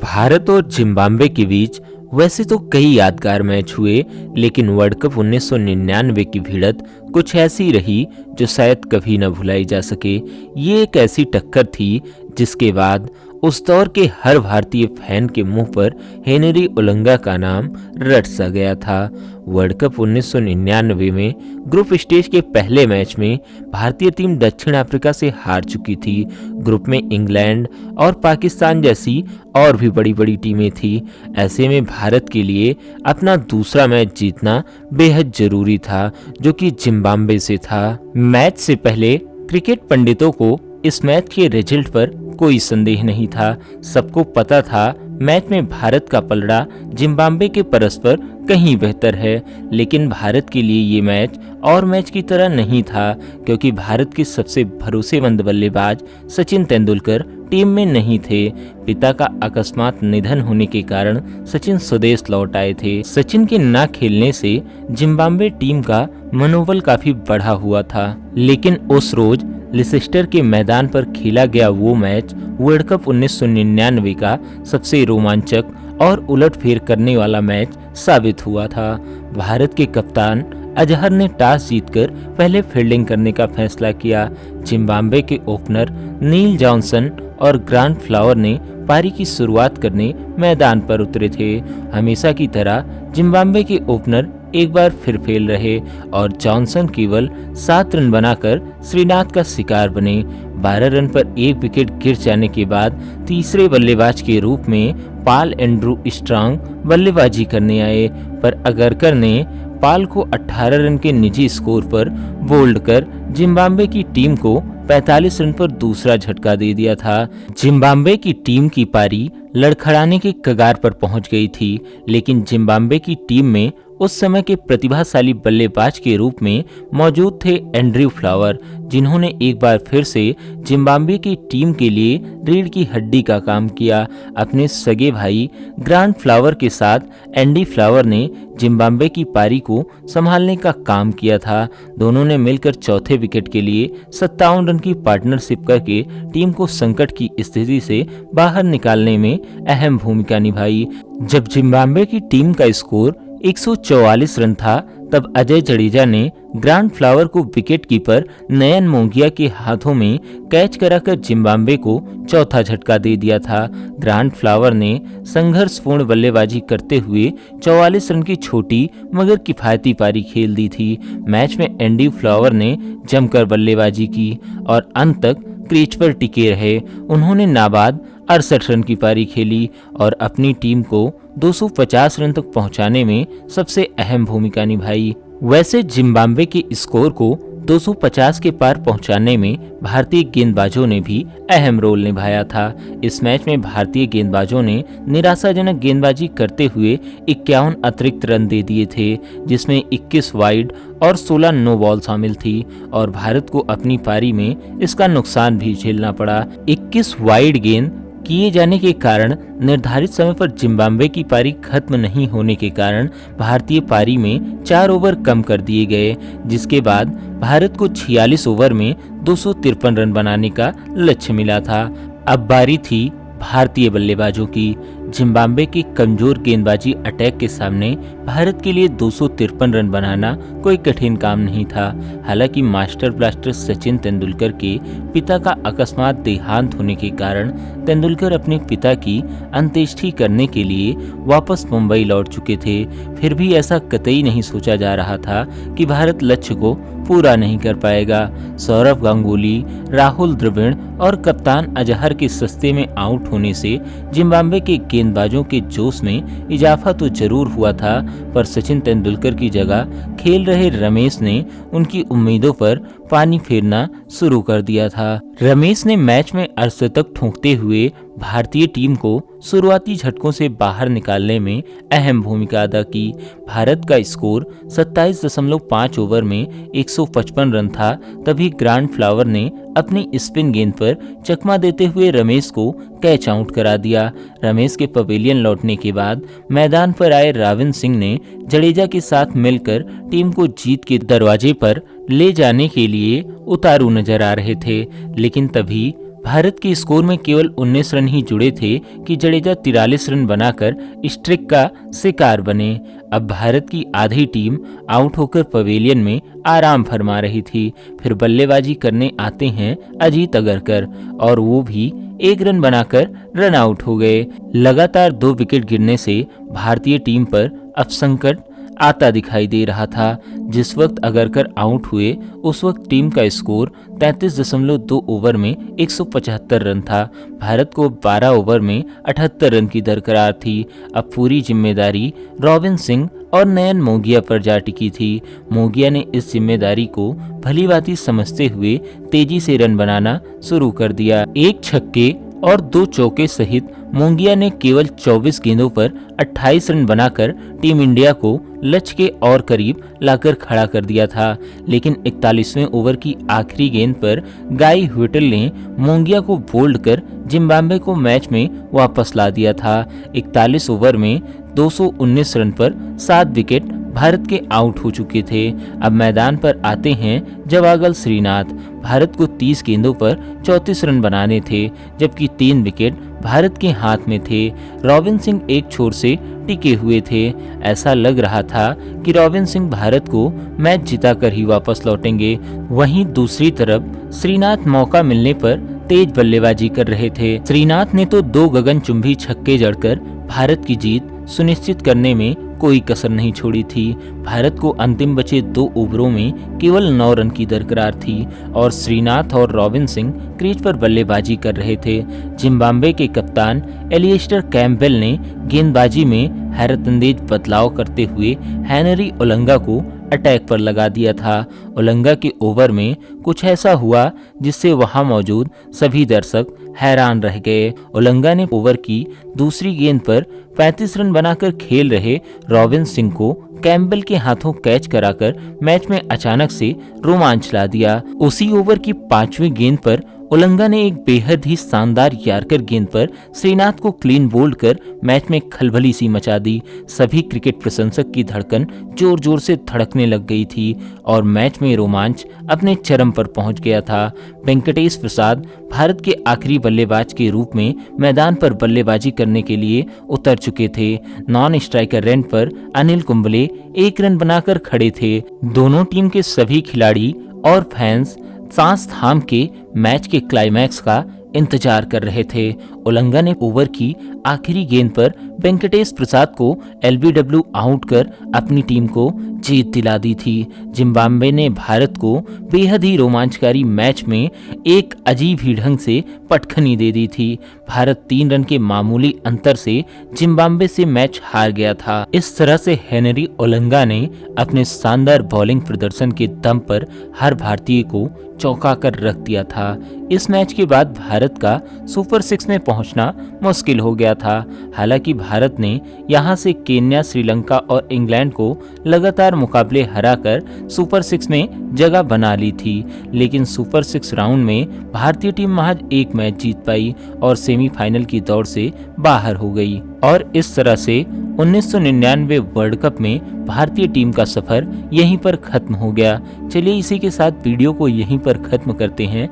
भारत और जिम्बाब्वे के बीच वैसे तो कई यादगार मैच हुए, लेकिन वर्ल्ड कप 1999 की भिड़ंत कुछ ऐसी रही जो शायद कभी न भुलाई जा सके। ये एक ऐसी टक्कर थी जिसके बाद उस दौर के हर भारतीय फैन के मुंह पर हेनरी ओलंगा का नाम रट सा गया था। वर्ल्ड कप 1999 में ग्रुप स्टेज के पहले मैच में भारतीय टीम दक्षिण अफ्रीका से हार चुकी थी। ग्रुप में इंग्लैंड और पाकिस्तान जैसी और भी बड़ी बड़ी टीमें थी। ऐसे में भारत के लिए अपना दूसरा मैच जीतना बेहद जरूरी था, जो कि जिम्बाब्वे से था। मैच से पहले क्रिकेट पंडितों को इस मैच के रिजल्ट पर कोई संदेह नहीं था। सबको पता था मैच में भारत का पलड़ा जिम्बाब्वे के परस्पर कहीं बेहतर है, लेकिन भारत के लिए ये मैच और मैच की तरह नहीं था, क्योंकि भारत के सबसे भरोसेमंद बल्लेबाज सचिन तेंदुलकर टीम में नहीं थे। पिता का अकस्मात निधन होने के कारण सचिन स्वदेश लौट आए थे। सचिन के ना खेलने से जिम्बाब्वे टीम का मनोबल काफी बढ़ा हुआ था, लेकिन उस रोज लिसेस्टर के मैदान पर खेला गया वो मैच वर्ल्ड कप 1999 का सबसे रोमांचक और उलटफेर करने वाला मैच साबित हुआ था। भारत के कप्तान अजहर ने टॉस जीतकर पहले फील्डिंग करने का फैसला किया। जिम्बाब्वे के ओपनर नील जॉनसन और ग्रांट फ्लावर ने पारी की शुरुआत करने मैदान पर उतरे थे। हमेशा की तरह जिम्बाब्वे के ओपनर एक बार फिर फेल रहे और जॉनसन केवल 7 रन बनाकर श्रीनाथ का शिकार बने। 12 रन पर एक विकेट गिर जाने के बाद तीसरे बल्लेबाज के रूप में पॉल एंड्रू स्ट्रांग बल्लेबाजी करने आए, पर अगरकर ने पॉल को 18 रन के निजी स्कोर पर बोल्ड कर जिम्बाब्वे की टीम को 45 रन पर दूसरा झटका दे दिया था। जिम्बाब्वे की टीम की पारी लड़खड़ाने के कगार पर पहुंच गई थी, लेकिन जिम्बाब्वे की टीम में उस समय के प्रतिभाशाली बल्लेबाज के रूप में मौजूद थे एंड्रयू फ्लावर, जिन्होंने एक बार फिर से जिम्बाब्वे की टीम के लिए रीढ़ की हड्डी का काम किया। अपने सगे भाई ग्रांट फ्लावर के साथ एंडी फ्लावर ने जिम्बाब्वे की पारी को संभालने का काम किया था। दोनों ने मिलकर चौथे विकेट के लिए 57 रन की पार्टनरशिप करके टीम को संकट की स्थिति से बाहर निकालने में अहम भूमिका निभाई। जब जिम्बाब्वे की टीम का स्कोर 144 रन था, तब अजय जडेजा ने ग्रांट फ्लावर को विकेट कीपर नयन मोंगिया के हाथों में कैच कराकर जिम्बाब्वे को चौथा झटका दे दिया था। ग्रांट फ्लावर ने संघर्षपूर्ण बल्लेबाजी करते हुए 44 रन की छोटी मगर किफायती पारी खेल दी थी। मैच में एंडी फ्लावर ने जमकर बल्लेबाजी की और अंत तक क्रीज पर टिके रहे। उन्होंने नाबाद 68 रन की पारी खेली और अपनी टीम को 250 रन तक पहुंचाने में सबसे अहम भूमिका निभाई। वैसे जिम्बाब्वे के स्कोर को 250 के पार पहुंचाने में भारतीय गेंदबाजों ने भी अहम रोल निभाया था। इस मैच में भारतीय गेंदबाजों ने निराशाजनक गेंदबाजी करते हुए 51 अतिरिक्त रन दे दिए थे, जिसमें 21 वाइड और 16 नो बॉल शामिल थी, और भारत को अपनी पारी में इसका नुकसान भी झेलना पड़ा। 21 वाइड गेंद किए जाने के कारण निर्धारित समय पर जिम्बाब्वे की पारी खत्म नहीं होने के कारण भारतीय पारी में 4 ओवर कम कर दिए गए, जिसके बाद भारत को 46 ओवर में 253 रन बनाने का लक्ष्य मिला था। अब बारी थी भारतीय बल्लेबाजों की। जिम्बाब्वे की कमजोर गेंदबाजी अटैक के सामने भारत के लिए 253 रन बनाना कोई कठिन काम नहीं था। हालांकि मास्टर ब्लास्टर सचिन तेंदुलकर के पिता का अकस्मात देहांत होने के कारण तेंदुलकर अपने पिता की अंत्येष्टि करने के लिए वापस मुंबई लौट चुके थे। फिर भी ऐसा कतई नहीं सोचा जा रहा था कि भारत लक्ष्य को पूरा नहीं कर पाएगा। सौरव गांगुली, राहुल द्रविड़ और कप्तान अजहर के सस्ते में आउट होने से जिम्बाब्वे के गेंदबाजों के जोश में इजाफा तो जरूर हुआ था, पर सचिन तेंदुलकर की जगह खेल रहे रमेश ने उनकी उम्मीदों पर पानी फेरना शुरू कर दिया था। रमेश ने मैच में अर्धशतक ठोंकते हुए भारतीय टीम को शुरुआती झटकों से बाहर निकालने में अहम भूमिका अदा की। भारत का स्कोर 27.5 ओवर में 155 रन था। तभी ग्रांट फ्लावर ने अपनी स्पिन गेंद पर चकमा देते हुए रमेश को कैच आउट करा दिया। रमेश के पवेलियन लौटने के बाद मैदान पर आए राविंद्र सिंह ने जडेजा के साथ मिलकर टीम को जीत के दरवाजे पर ले जाने के लिए उतारू नजर आ रहे थे, लेकिन तभी भारत के स्कोर में केवल 19 रन ही जुड़े थे कि जडेजा 43 रन बनाकर स्ट्रिक का शिकार बने। अब भारत की आधी टीम आउट होकर पवेलियन में आराम फरमा रही थी। फिर बल्लेबाजी करने आते हैं अजीत अगरकर और वो भी 1 रन बनाकर रन आउट हो गए। लगातार 2 विकेट गिरने से भारतीय टीम पर अब संकट आता दिखाई दे रहा था। जिस वक्त अगरकर आउट हुए उस वक्त टीम का स्कोर 33.2 ओवर में 175 रन था। भारत को 12 ओवर में 78 रन की दरकार थी। अब पूरी जिम्मेदारी रॉबिन सिंह और नयन मोंगिया पर जा टिकी थी। मोंगिया ने इस जिम्मेदारी को भलीभांति समझते हुए तेजी से रन बनाना शुरू कर दिया। 1 छक्के और 2 चौके सहित मोंगिया ने केवल 24 गेंदों पर 28 रन बनाकर टीम इंडिया को लक्ष्य के और करीब लाकर खड़ा कर दिया था। लेकिन 41वें ओवर की आखिरी गेंद पर गाई ह्यूटल ने मोंगिया को बोल्ड कर जिम्बाब्वे को मैच में वापस ला दिया था। 41 ओवर में 219 रन पर 7 विकेट भारत के आउट हो चुके थे। अब मैदान पर आते हैं जवागल श्रीनाथ। भारत को 30 गेंदों पर 34 रन बनाने थे, जबकि 3 विकेट भारत के हाथ में थे। रॉबिन सिंह एक छोर से टिके हुए थे। ऐसा लग रहा था कि रॉबिन सिंह भारत को मैच जिताकर ही वापस लौटेंगे। वहीं दूसरी तरफ श्रीनाथ मौका मिलने पर तेज बल्लेबाजी कर रहे थे। श्रीनाथ ने तो 2 गगनचुंबी छक्के जड़कर भारत की जीत सुनिश्चित करने में कोई कसर नहीं छोड़ी थी। भारत को अंतिम बचे 2 ओवरों में केवल 9 रन की दरकार थी और श्रीनाथ और रॉबिन सिंह क्रीज पर बल्लेबाजी कर रहे थे। जिम्बाब्वे के कप्तान एलिस्टर कैम्पबेल ने गेंदबाजी में हैरतअंगेज बदलाव करते हुए हेनरी ओलंगा को अटैक पर लगा दिया था। ओलंगा के ओवर में कुछ ऐसा हुआ जिससे वहां मौजूद सभी दर्शक हैरान रह गए। ओलंगा ने ओवर की दूसरी गेंद पर 35 रन बनाकर खेल रहे रॉबिन सिंह को कैम्पबेल के हाथों कैच कराकर मैच में अचानक से रोमांच ला दिया। उसी ओवर की 5वीं गेंद पर ओलंगा ने एक बेहद ही शानदार यार्कर गेंद पर श्रीनाथ को क्लीन बोल्ड कर मैच में खलबली सी मचा दी। सभी क्रिकेट प्रशंसक की धड़कन जोर जोर से धड़कने लग गई थी और मैच में रोमांच अपने चरम पर पहुंच गया था। वेंकटेश प्रसाद भारत के आखिरी बल्लेबाज के रूप में मैदान पर बल्लेबाजी करने के लिए उतर चुके थे। नॉन स्ट्राइकर रेंट पर अनिल कुंबले 1 रन बनाकर खड़े थे। दोनों टीम के सभी खिलाड़ी और फैंस सांस थाम के मैच के क्लाइमैक्स का इंतजार कर रहे थे। ओलंगा ने ओवर की आखिरी गेंद पर वेंकटेश प्रसाद को एलबीडब्ल्यू आउट कर अपनी टीम को जीत दिला दी थी। जिम्बाब्वे ने भारत को बेहद ही रोमांचकारी मैच में एक अजीब ही ढंग से पटखनी दे दी थी। भारत 3 रन के मामूली अंतर से जिम्बाब्वे से मैच हार गया था। इस तरह से हेनरी ओलंगा ने अपने शानदार बॉलिंग प्रदर्शन के दम पर हर भारतीय को चौंका कर रख दिया था। इस मैच के बाद भारत का सुपर 6 में पहुंचना मुश्किल हो गया था। हालांकि भारत ने यहां से केन्या, श्रीलंका और इंग्लैंड को लगातार मुकाबले हराकर सुपर 6 में जगह बना ली थी, लेकिन सुपर 6 राउंड में भारतीय टीम महज 1 मैच जीत पाई और सेमीफाइनल की दौड़ से बाहर हो गई और इस तरह से 1999 वर्ल्ड कप में भारतीय टीम का सफर यहीं पर खत्म हो गया। चलिए इसी के साथ वीडियो को यहीं पर खत्म करते हैं।